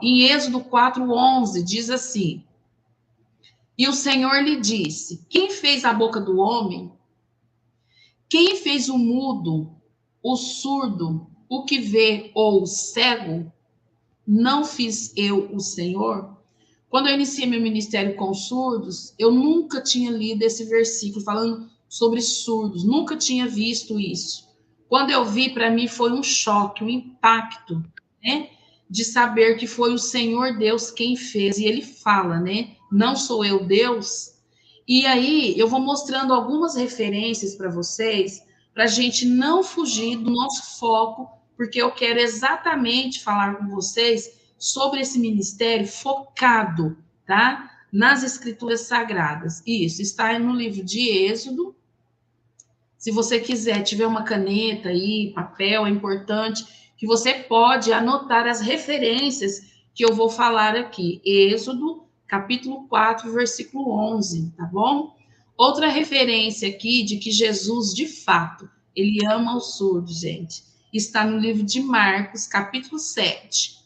em Êxodo 4:11, diz assim: e o Senhor lhe disse: quem fez a boca do homem? Quem fez o mudo, o surdo, o que vê ou o cego? Não fiz eu, o Senhor? Quando eu iniciei meu ministério com surdos, eu nunca tinha lido esse versículo falando sobre surdos, nunca tinha visto isso. Quando eu vi, para mim foi um choque, um impacto, né? De saber que foi o Senhor Deus quem fez. E ele fala, né? Não sou eu Deus. E aí eu vou mostrando algumas referências para vocês, para a gente não fugir do nosso foco, porque eu quero exatamente falar com vocês sobre esse ministério focado, tá? Nas escrituras sagradas. Isso está no livro de Êxodo. Se você quiser, tiver uma caneta aí, papel, é importante que você pode anotar as referências que eu vou falar aqui. Êxodo, capítulo 4, versículo 11, tá bom? Outra referência aqui de que Jesus, de fato, ele ama os surdos, gente, está no livro de Marcos, capítulo 7,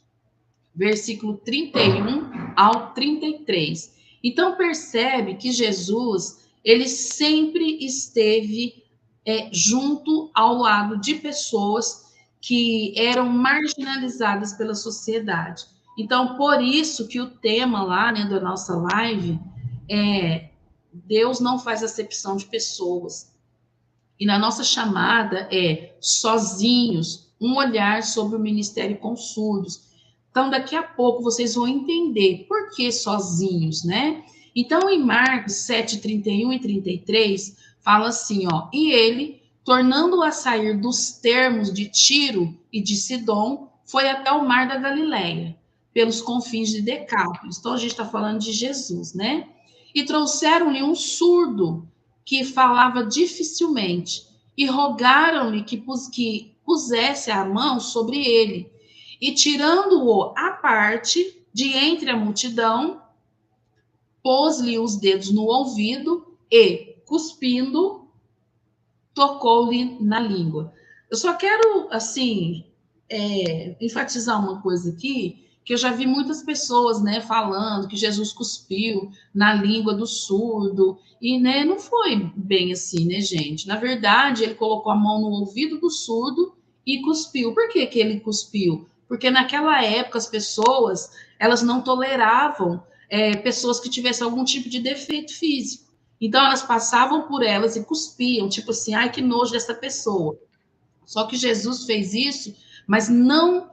versículo 31 ao 33. Então, percebe que Jesus, ele sempre esteve junto ao lado de pessoas que eram marginalizadas pela sociedade. Então, por isso que o tema lá, né, da nossa live é Deus não faz acepção de pessoas. E na nossa chamada é sozinhos, um olhar sobre o ministério com surdos. Então, daqui a pouco vocês vão entender por que sozinhos, né? Então, em Marcos 7, 31 e 33, fala assim, ó, e ele, tornando-o a sair dos termos de Tiro e de Sidom, foi até o mar da Galileia, pelos confins de Decápolis. Então, a gente está falando de Jesus, né? E trouxeram-lhe um surdo, que falava dificilmente, e rogaram-lhe que pusesse a mão sobre ele. E tirando-o à parte, de entre a multidão, pôs-lhe os dedos no ouvido e, cuspindo, tocou-lhe na língua. Eu só quero, assim, enfatizar uma coisa aqui, que eu já vi muitas pessoas, né, falando que Jesus cuspiu na língua do surdo, e, né, não foi bem assim, né, gente? Na verdade, ele colocou a mão no ouvido do surdo e cuspiu. Por que que ele cuspiu? Porque naquela época as pessoas, elas não toleravam pessoas que tivessem algum tipo de defeito físico. Então, elas passavam por elas e cuspiam, tipo assim, ai, que nojo dessa pessoa. Só que Jesus fez isso, mas não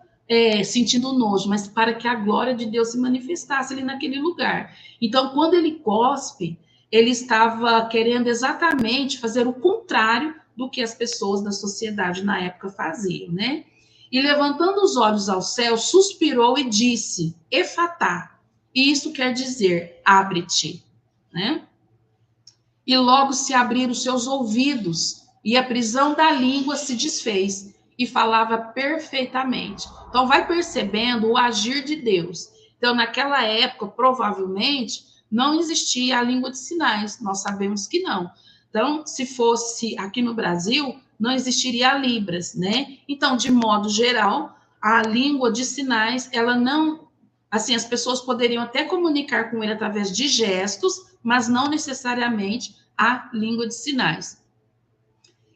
sentindo nojo, mas para que a glória de Deus se manifestasse ali naquele lugar. Então, quando ele cospe, ele estava querendo exatamente fazer o contrário do que as pessoas da sociedade na época faziam, né? E levantando os olhos ao céu, suspirou e disse, Efatá. E isso quer dizer, abre-te, né? E logo se abriram os seus ouvidos, e a prisão da língua se desfez, e falava perfeitamente. Então, vai percebendo o agir de Deus. Então, naquela época, provavelmente, não existia a língua de sinais, nós sabemos que não. Então, se fosse aqui no Brasil, não existiria a Libras, né? Então, de modo geral, a língua de sinais, ela não. Assim, as pessoas poderiam até comunicar com ele através de gestos, mas não necessariamente a língua de sinais.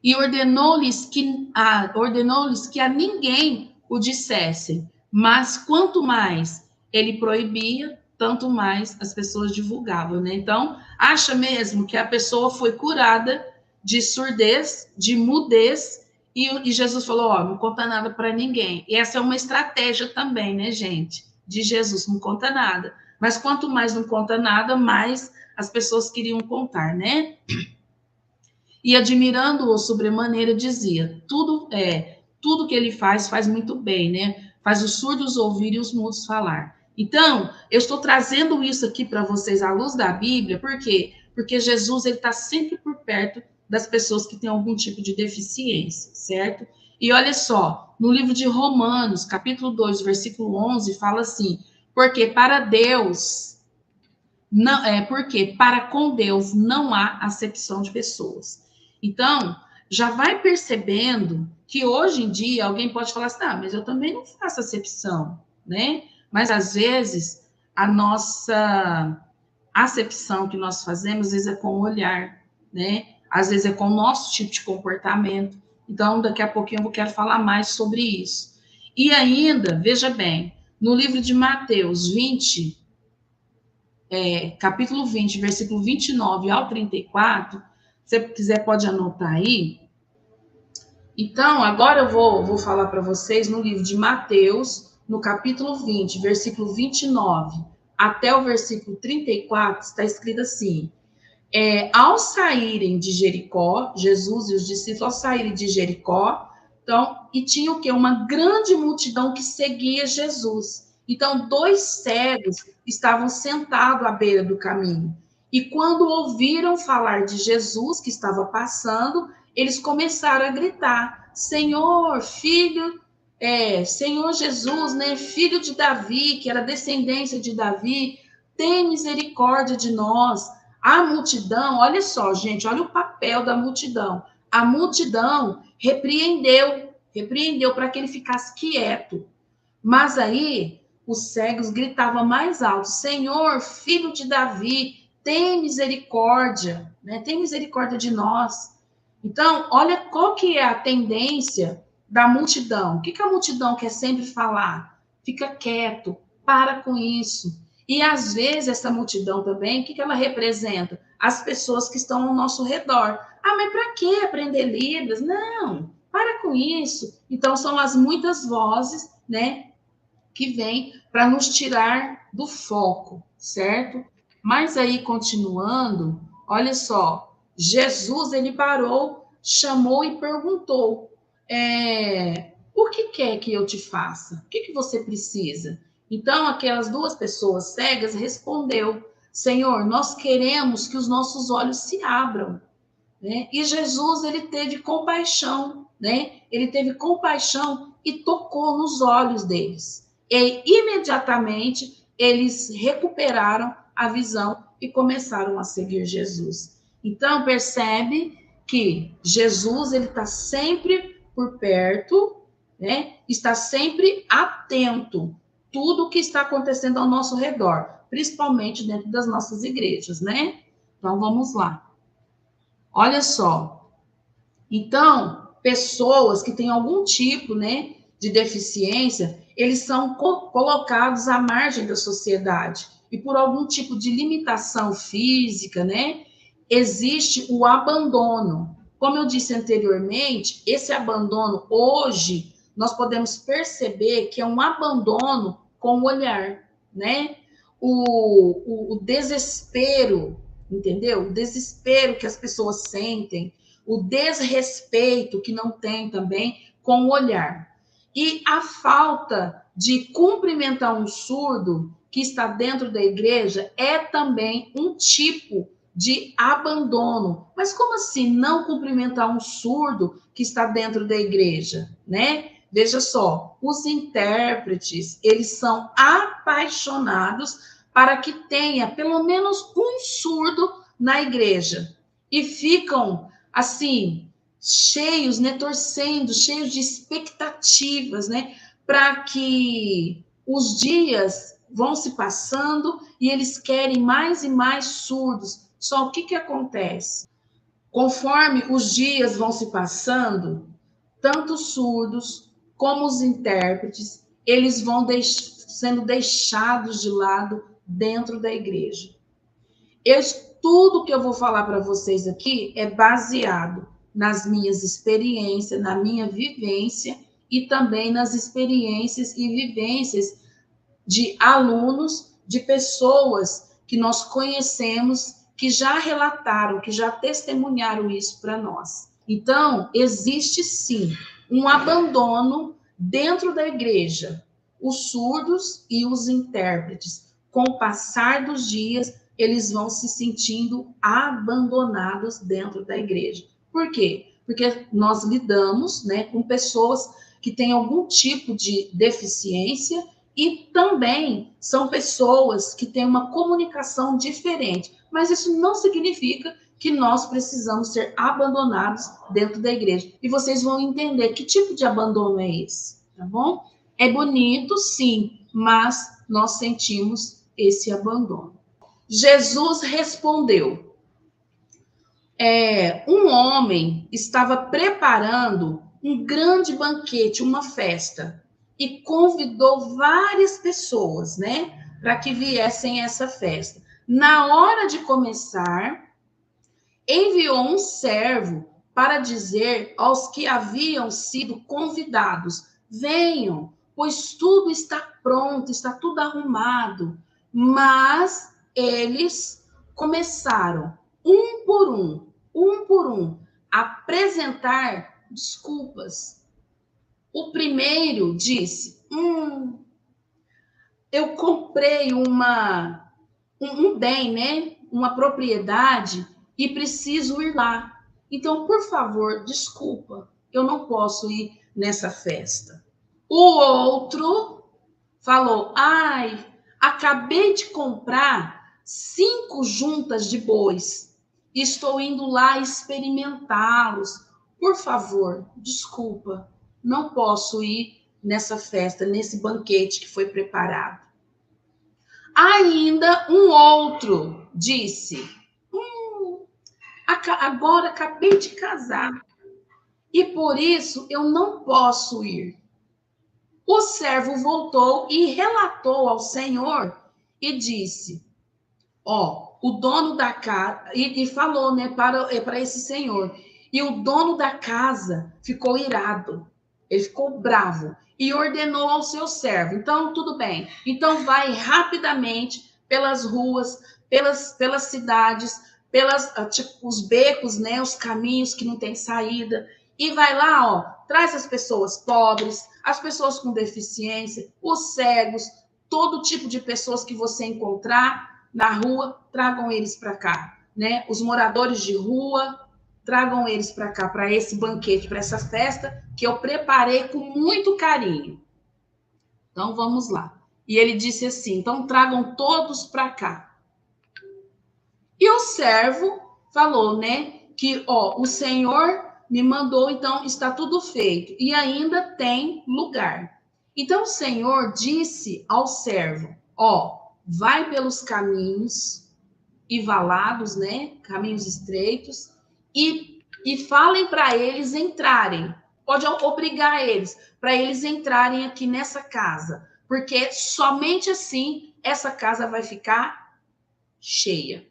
E ordenou-lhes que a ninguém o dissessem, mas quanto mais ele proibia, tanto mais as pessoas divulgavam, né? Então, acha mesmo que a pessoa foi curada de surdez, de mudez, e Jesus falou, ó, não conta nada para ninguém. E essa é uma estratégia também, né, gente? De Jesus, não conta nada. Mas quanto mais não conta nada, mais as pessoas queriam contar, né? E admirando-o sobremaneira, dizia, tudo que ele faz muito bem, né? Faz os surdos ouvir e os mudos falar. Então, eu estou trazendo isso aqui para vocês à luz da Bíblia, por quê? Porque Jesus, ele está sempre por perto das pessoas que têm algum tipo de deficiência, certo? E olha só, no livro de Romanos, capítulo 2, versículo 11, fala assim, porque para Deus, porque para com Deus não há acepção de pessoas. Então, já vai percebendo que hoje em dia alguém pode falar assim, mas eu também não faço acepção, né? Mas, às vezes, a nossa acepção que nós fazemos, às vezes, é com o olhar, né? Às vezes, é com o nosso tipo de comportamento. Então, daqui a pouquinho eu quero falar mais sobre isso. E ainda, veja bem, no livro de Mateus 20, capítulo 20, versículo 29 ao 34, se você quiser pode anotar aí. Então, agora eu vou falar para vocês no livro de Mateus, no capítulo 20, versículo 29 até o versículo 34, está escrito assim: ao saírem de Jericó, Jesus e os discípulos, ao saírem de Jericó, então, e tinha o quê? Uma grande multidão que seguia Jesus. Então, 2 cegos estavam sentados à beira do caminho. E quando ouviram falar de Jesus que estava passando, eles começaram a gritar: Senhor, Senhor Jesus, né, filho de Davi, que era descendência de Davi, tem misericórdia de nós. A multidão, olha só, gente, olha o papel da multidão. A multidão repreendeu para que ele ficasse quieto. Mas aí os cegos gritavam mais alto: Senhor, filho de Davi, tem misericórdia, né? Tem misericórdia de nós. Então, olha qual que é a tendência da multidão. O que a multidão quer sempre falar? Fica quieto, para com isso. E às vezes essa multidão também, o que ela representa? As pessoas que estão ao nosso redor. Ah, mas para que aprender Libras? Não, para com isso. Então são as muitas vozes, né, que vêm para nos tirar do foco, certo? Mas aí continuando, olha só, Jesus ele parou, chamou e perguntou: o que quer que eu te faça? O que você precisa? Então, aquelas 2 pessoas cegas respondeu: Senhor, nós queremos que os nossos olhos se abram, né? E Jesus, ele teve compaixão, né? Ele teve compaixão e tocou nos olhos deles. E imediatamente eles recuperaram a visão e começaram a seguir Jesus. Então, percebe que Jesus, ele está sempre por perto, né? Está sempre atento tudo o que está acontecendo ao nosso redor, principalmente dentro das nossas igrejas, né? Então, vamos lá. Olha só. Então, pessoas que têm algum tipo, né, de deficiência, eles são colocados à margem da sociedade. E por algum tipo de limitação física, né, existe o abandono. Como eu disse anteriormente, esse abandono hoje nós podemos perceber que é um abandono com o olhar, né? O desespero, entendeu? O desespero que as pessoas sentem, o desrespeito que não tem também com o olhar. E a falta de cumprimentar um surdo que está dentro da igreja é também um tipo de abandono. Mas como assim não cumprimentar um surdo que está dentro da igreja, né? Veja só, os intérpretes, eles são apaixonados para que tenha pelo menos um surdo na igreja. E ficam, assim, cheios, né, torcendo, cheios de expectativas, né, para que os dias vão se passando e eles querem mais e mais surdos. Só o que acontece? Conforme os dias vão se passando, tanto os surdos como os intérpretes, eles vão sendo deixados de lado dentro da igreja. Tudo que eu vou falar para vocês aqui é baseado nas minhas experiências, na minha vivência e também nas experiências e vivências de alunos, de pessoas que nós conhecemos, que já relataram, que já testemunharam isso para nós. Então, existe sim um abandono dentro da igreja. Os surdos e os intérpretes, com o passar dos dias, eles vão se sentindo abandonados dentro da igreja. Por quê? Porque nós lidamos, né, com pessoas que têm algum tipo de deficiência e também são pessoas que têm uma comunicação diferente. Mas isso não significa que nós precisamos ser abandonados dentro da igreja. E vocês vão entender que tipo de abandono é esse, tá bom? É bonito, sim, mas nós sentimos esse abandono. Jesus respondeu: um homem estava preparando um grande banquete, uma festa, e convidou várias pessoas, né, para que viessem a essa festa. Na hora de começar, enviou um servo para dizer aos que haviam sido convidados: venham, pois tudo está pronto, está tudo arrumado. Mas eles começaram, um por um, a apresentar desculpas. O primeiro disse: eu comprei um bem, né? Uma propriedade e preciso ir lá. Então, por favor, desculpa, eu não posso ir nessa festa. O outro falou: ai, acabei de comprar 5 juntas de bois. Estou indo lá experimentá-los. Por favor, desculpa, não posso ir nessa festa, nesse banquete que foi preparado. Ainda um outro disse: agora acabei de casar e por isso eu não posso ir. O servo voltou e relatou ao senhor e disse: o dono da casa, e falou, né, para esse senhor, e o dono da casa ficou irado, ele ficou bravo e ordenou ao seu servo: então, tudo bem, então vai rapidamente pelas ruas, pelas cidades, tipo, os becos, né, os caminhos que não tem saída, e vai lá, traz as pessoas pobres, as pessoas com deficiência, os cegos, todo tipo de pessoas que você encontrar na rua, tragam eles para cá, né? Os moradores de rua, tragam eles para cá, para esse banquete, para essa festa que eu preparei com muito carinho. Então, vamos lá. E ele disse assim: então, tragam todos para cá. E o servo falou, né, que, o Senhor me mandou, então está tudo feito. E ainda tem lugar. Então, o Senhor disse ao servo: vai pelos caminhos e valados, né, caminhos estreitos, e falem para eles entrarem. Pode obrigar eles, para eles entrarem aqui nessa casa, porque somente assim essa casa vai ficar cheia.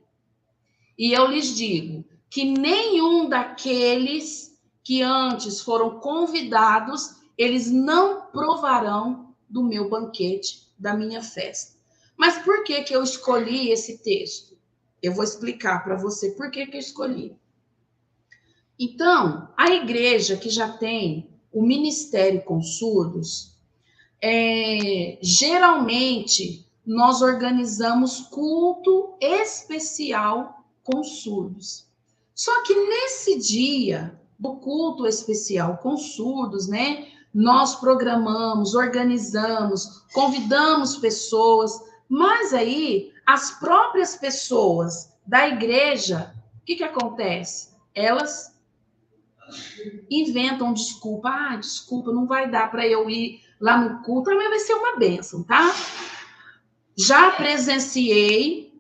E eu lhes digo que nenhum daqueles que antes foram convidados, eles não provarão do meu banquete, da minha festa. Mas por que eu escolhi esse texto? Eu vou explicar para você por que eu escolhi. Então, a igreja que já tem o ministério com surdos, geralmente nós organizamos culto especial com surdos. Só que nesse dia do culto especial com surdos, né, nós programamos, organizamos, convidamos pessoas, mas aí as próprias pessoas da igreja, o que acontece? Elas inventam desculpa. Desculpa, não vai dar para eu ir lá no culto, mas vai ser uma bênção, tá? Já presenciei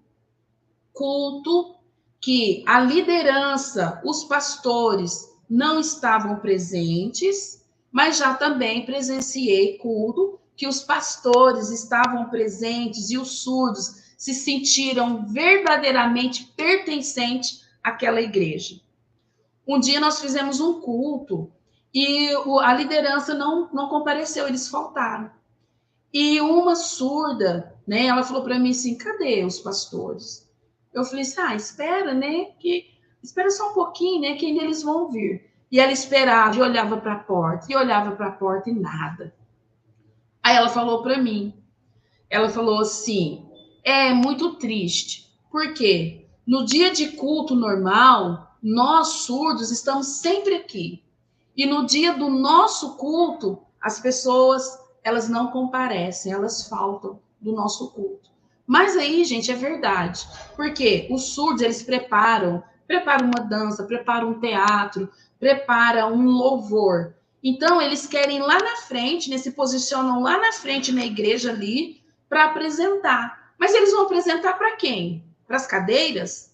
culto que a liderança, os pastores não estavam presentes, mas já também presenciei culto que os pastores estavam presentes e os surdos se sentiram verdadeiramente pertencentes àquela igreja. Um dia nós fizemos um culto e a liderança não compareceu, eles faltaram. E uma surda, né, ela falou para mim assim: cadê os pastores? Eu falei assim: espera, né, espera só um pouquinho, né, que ainda eles vão vir. E ela esperava e olhava para a porta, e nada. Aí ela falou para mim, ela falou assim: é muito triste, porque no dia de culto normal, nós surdos estamos sempre aqui. E no dia do nosso culto, as pessoas, elas não comparecem, elas faltam do nosso culto. Mas aí, gente, é verdade. Porque os surdos, eles preparam uma dança, preparam um teatro, preparam um louvor. Então, eles querem lá na frente, né, se posicionam lá na frente na igreja ali, para apresentar. Mas eles vão apresentar para quem? Para as cadeiras?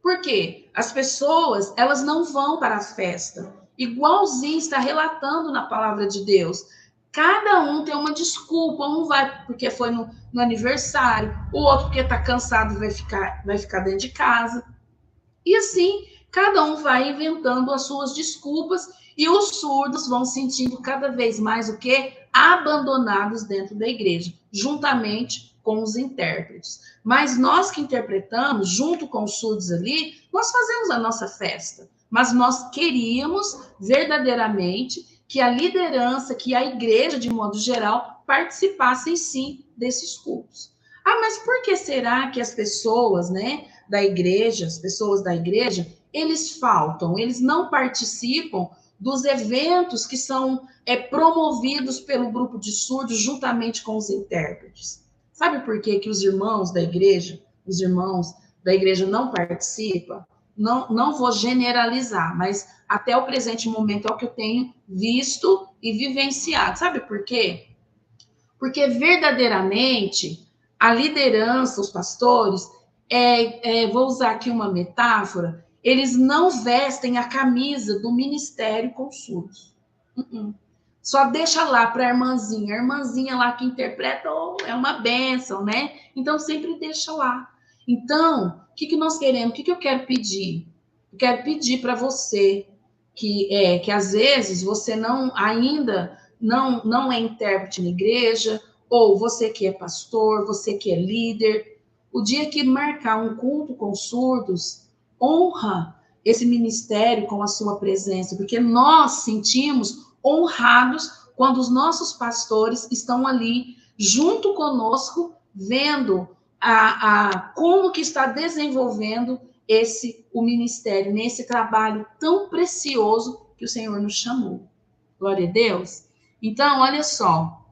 Por quê? As pessoas, elas não vão para a festa. Igualzinho está relatando na palavra de Deus. Cada um tem uma desculpa. Um vai porque foi no aniversário, o outro porque está cansado vai ficar dentro de casa. E assim, cada um vai inventando as suas desculpas e os surdos vão sentindo cada vez mais o quê? Abandonados dentro da igreja, juntamente com os intérpretes. Mas nós que interpretamos, junto com os surdos ali, nós fazemos a nossa festa. Mas nós queríamos verdadeiramente que a liderança, que a igreja, de modo geral, participassem sim desses cultos. Ah, mas por que será que as pessoas, né, da igreja, as pessoas da igreja, eles faltam, eles não participam dos eventos que são promovidos pelo grupo de surdos juntamente com os intérpretes? Sabe por que os irmãos da igreja não participam? Não vou generalizar, mas até o presente momento é o que eu tenho visto e vivenciado. Sabe por quê? Porque verdadeiramente a liderança, os pastores, vou usar aqui uma metáfora, eles não vestem a camisa do ministério com surdos. Só deixa lá para a irmãzinha lá que interpreta, é uma bênção, né? Então sempre deixa lá. Então, o que nós queremos? O que eu quero pedir? Eu quero pedir para você que às vezes você ainda não é intérprete na igreja, ou você que é pastor, você que é líder, o dia que marcar um culto com surdos, honra esse ministério com a sua presença, porque nós sentimos honrados quando os nossos pastores estão ali junto conosco, vendo como que está desenvolvendo o ministério, nesse trabalho tão precioso que o Senhor nos chamou. Glória a Deus. Então, olha só.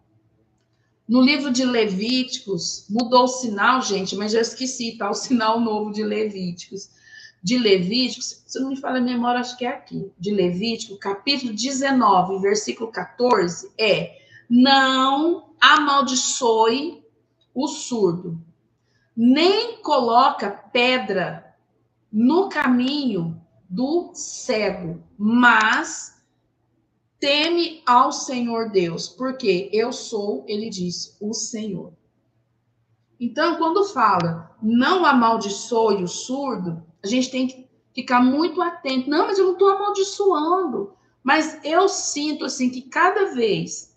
No livro de Levíticos, mudou o sinal, gente, mas já esqueci, tá? O sinal novo de Levíticos. De Levíticos, se não me falha a memória, acho que é aqui. De Levítico, capítulo 19, versículo 14, não amaldiçoe o surdo, nem coloca pedra no caminho do cego, mas teme ao Senhor Deus, porque eu sou, ele diz, o Senhor. Então, quando fala não amaldiçoe o surdo, a gente tem que ficar muito atento. Não, mas eu não estou amaldiçoando. Mas eu sinto assim que cada vez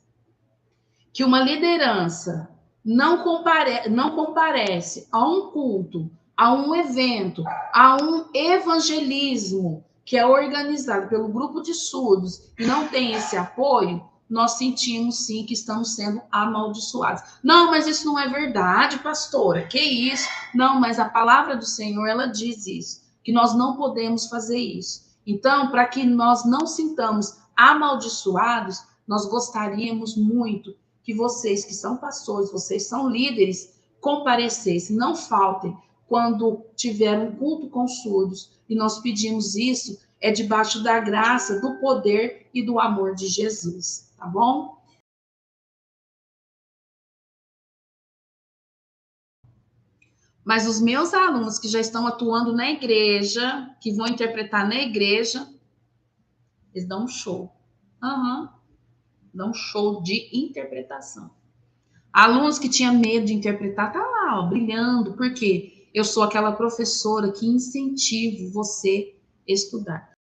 que uma liderança não comparece a um culto, a um evento, a um evangelismo que é organizado pelo grupo de surdos e não tem esse apoio, nós sentimos sim que estamos sendo amaldiçoados. Não, mas isso não é verdade, pastora. Que isso? Não, mas a palavra do Senhor, ela diz isso, que nós não podemos fazer isso. Então, para que nós não sintamos amaldiçoados, nós gostaríamos muito que vocês que são pastores, vocês são líderes, comparecessem, não faltem quando tiver um culto com surdos. E nós pedimos isso debaixo da graça, do poder e do amor de Jesus, tá bom? Mas os meus alunos que já estão atuando na igreja, que vão interpretar na igreja, eles dão um show. Dão um show de interpretação. Alunos que tinham medo de interpretar, tá lá, ó, brilhando, porque eu sou aquela professora que incentivo você a estudar.